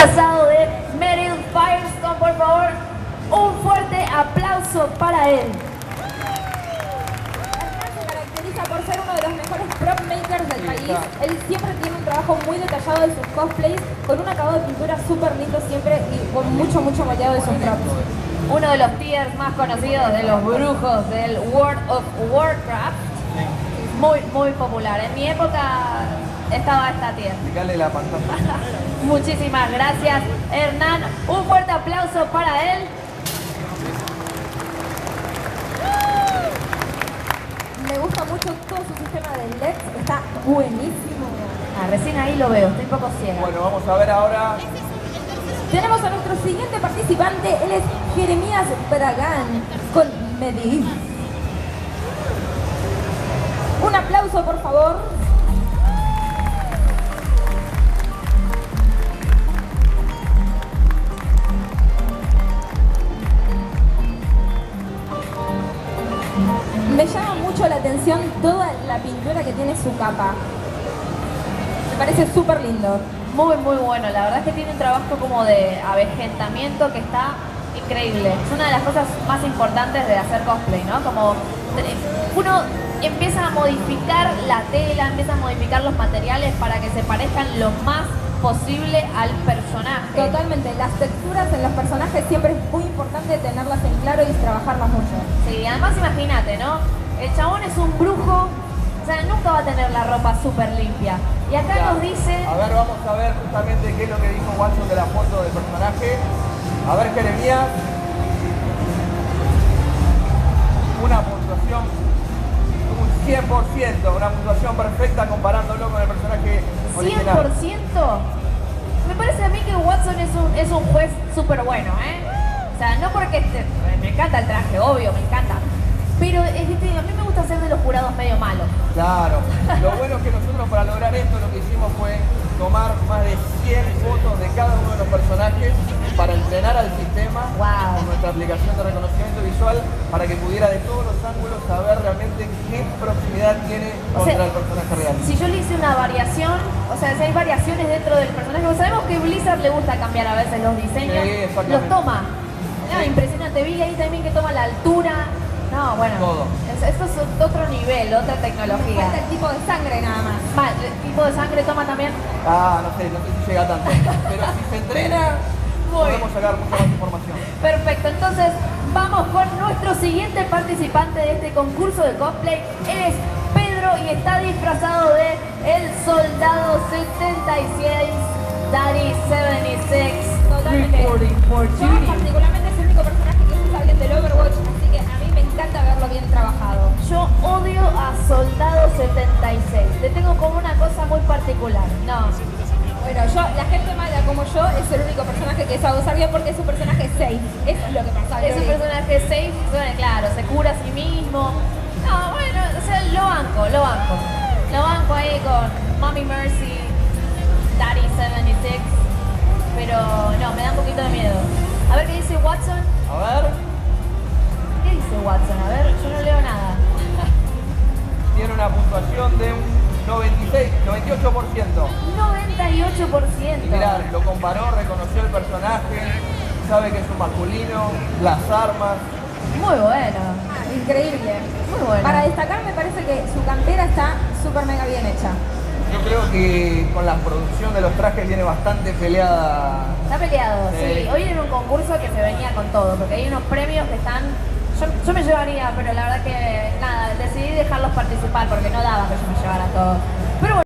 disfrazado de Meryl Firestone, por favor, un fuerte aplauso para él. Hernán se caracteriza por ser uno de los mejores prop makers del país. Él siempre tiene un trabajo muy detallado de sus cosplays, con un acabado de pintura súper lindo siempre y con mucho moldeado de sus props. Uno de los tiers más conocidos de los brujos del World of Warcraft. Muy popular. En mi época estaba esta tier. Explicarle la pantalla. Muchísimas gracias, Hernán. Un fuerte aplauso para él. Me gusta mucho todo su sistema de LEDs, está buenísimo. Recién ahí lo veo, estoy un poco ciega. Bueno, vamos a ver ahora. Tenemos a nuestro siguiente participante, él es Jeremías Bragán con Medivh. Un aplauso, por favor. Me llama mucho la atención toda la pintura que tiene su capa. Me parece súper lindo. Muy bueno, la verdad es que tiene un trabajo como de avejentamiento que está increíble. Es una de las cosas más importantes de hacer cosplay, ¿no? Como uno empieza a modificar la tela, empieza a modificar los materiales para que se parezcan lo más posible al personaje. Totalmente, las texturas en los personajes siempre es muy importante tenerlas en claro y trabajarlas mucho. Sí, además imagínate, ¿no? El chabón es un brujo, o sea, nunca va a tener la ropa súper limpia. Y acá Ya. nos dice... A ver, vamos a ver justamente qué es lo que dijo Watson de la foto del personaje. A ver, Jeremías. Una puntuación, un 100%, una puntuación perfecta comparándolo con el personaje original. 100%. Me parece a mí que Watson es un juez súper bueno, ¿eh? O sea, no porque me encanta el traje, obvio, me encanta. Pero a mí me gusta ser de los jurados medio malos. Claro. Lo bueno es que nosotros para lograr esto lo que hicimos fue tomar más de 100 fotos de cada uno de los personajes para entrenar al sistema Wow. con nuestra aplicación de reconocimiento visual para que pudiera de todos los ángulos saber realmente qué proximidad tiene contra el personaje real. Si yo le hice una variación, o sea, si hay variaciones dentro del personaje, pues sabemos que Blizzard le gusta cambiar a veces los diseños, Sí, exactamente. los toma. No, impresionante, vi ahí también que toma la altura. No, bueno, Todo. Esto es otro nivel, otra tecnología. Falta el tipo de sangre nada más. Mal, ¿el tipo de sangre toma también? No sé si llega tanto. Pero si se entrena, podemos sacar mucha más información. Perfecto, entonces vamos con nuestro siguiente participante de este concurso de cosplay. Él es Pedro y está disfrazado de El Soldado 76, Daddy 76. Totalmente. Reporting for Yo duty. particularmente es el único personaje que usa bien del Overwatch, así que a mí me encanta verlo bien trabajado. Yo odio a Soldado 76. Le tengo como una cosa muy particular. No. Bueno, la gente mala como yo es el único personaje que sabe usar bien porque es un personaje safe. Eso es lo que pasa. Es un personaje safe, bueno, claro, se cura a sí mismo. No, bueno, o sea, lo banco. Lo banco ahí con Mommy Mercy, Daddy 76. Pero no, me da un poquito de miedo. A ver qué dice Watson. A ver, ¿Qué dice Watson? A ver, yo no leo nada. tiene una puntuación de un 98%. 98%. Y mirá, lo comparó, reconoció el personaje, sabe que es un masculino, las armas. Muy bueno. Increíble. Muy bueno. Para destacar me parece que su campera está súper mega bien hecha. Yo creo que con la producción de los trajes viene bastante peleada. Está peleado, sí. Sí. Hoy era un concurso que se venía con todo, porque hay unos premios que están... Yo me llevaría, pero la verdad que nada, decidí dejarlos participar porque no daba que yo me llevara todo.